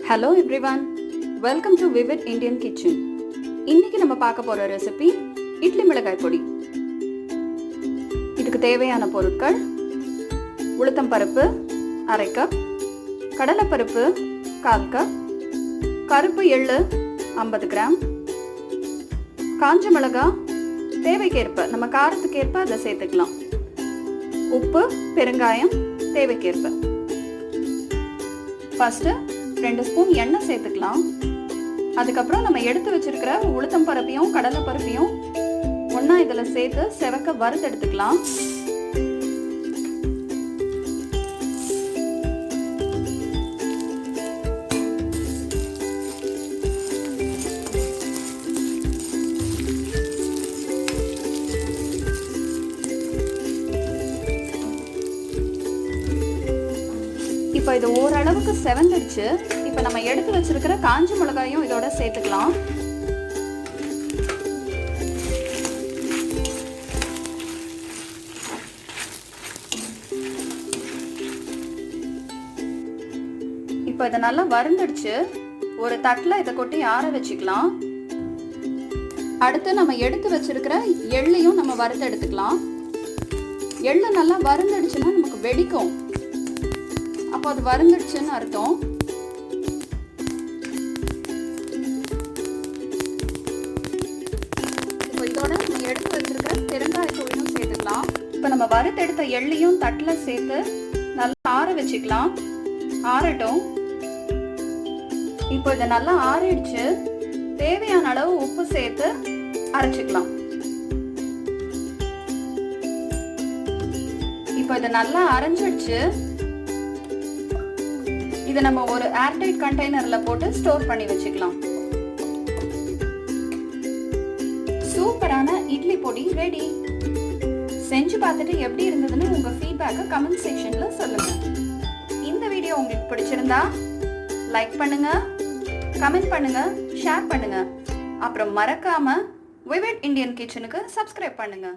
Hello everyone, welcome to Vivid Indian Kitchen. இன்னைக்கு நம்ம பார்க்க போற ரெசிபி இட்லி மிளகாய் பொடி. இதுக்கு தேவையான பொருட்கள்: உளுத்தம் பருப்பு 1/2 கப், கடலை பருப்பு 1/4 கப், கருப்பு எள்ளு 50 கிராம், காஞ்ச மிளகாய் தேவைக்கேற்ப நம்ம காரத்துக்கு ஏற்ப அதை சேர்த்துக்கலாம், உப்பு பெருங்காயம் தேவைக்கேற்ப. ஃபர்ஸ்ட் 2 ஸ்பூன் எண்ணெய் சேர்த்துக்கலாம். அதுக்கப்புறம் நம்ம எடுத்து வச்சிருக்கிற உளுத்தம் பருப்பையும் கடலை பருப்பையும் ஒன்றா இதில் சேர்த்து செவக்க வறுத்து எடுத்துக்கலாம். இப்போ இது ஓரளவுக்கு செவந்துடுச்சு. இப்போ நம்ம எடுத்து வச்சிருக்கிற காஞ்ச மிளகாயும் இதோட சேர்த்துக்கலாம். இப்போ இதை நல்லா வறுந்துடுச்சு. ஒரு தட்டில் இதை கொட்டி ஆற வச்சுக்கலாம். அடுத்து நம்ம எடுத்து வச்சிருக்கிற எள்ளையும் நம்ம வறுத்து எடுத்துக்கலாம். எள்ளு நல்லா வறுந்துடுச்சுன்னா நமக்கு வெடிக்கும். அப்போ அது வறுந்துடுச்சுன்னு அர்த்தம். இப்போ இதோட நம்ம எடுத்து வச்சிருக்கிற பெருங்காயத்தூளையும் சேர்த்துக்கலாம். இப்போ நம்ம வறுத்தெடுத்த எள்ளையும் தட்டில் சேர்த்து நல்லா ஆற வச்சுக்கலாம். ஆறட்டும். இப்போ இதை நல்லா ஆறிடுச்சு. தேவையான அளவு உப்பு சேர்த்து அரைச்சிக்கலாம். இப்போ இதை நல்லா அரைஞ்சிடுச்சு. இதை நம்ம ஒரு ஏர்டைட் கண்டெய்னர்ல போட்டு ஸ்டோர் பண்ணி வச்சுக்கலாம். சூப்பரான இட்லி பொடி ரெடி. செஞ்சு பார்த்துட்டு எப்படி இருந்ததுன்னு உங்க ஃபீட்பேக்கை கமெண்ட் செக்ஷன்ல சொல்லுங்க. இந்த வீடியோ உங்களுக்கு பிடிச்சிருந்தா லைக் பண்ணுங்க, கமெண்ட் பண்ணுங்க, ஷேர் பண்ணுங்க. அப்புறம் மறக்காம விவிட் இந்தியன் கிச்சனுக்கு சப்ஸ்கிரைப் பண்ணுங்க.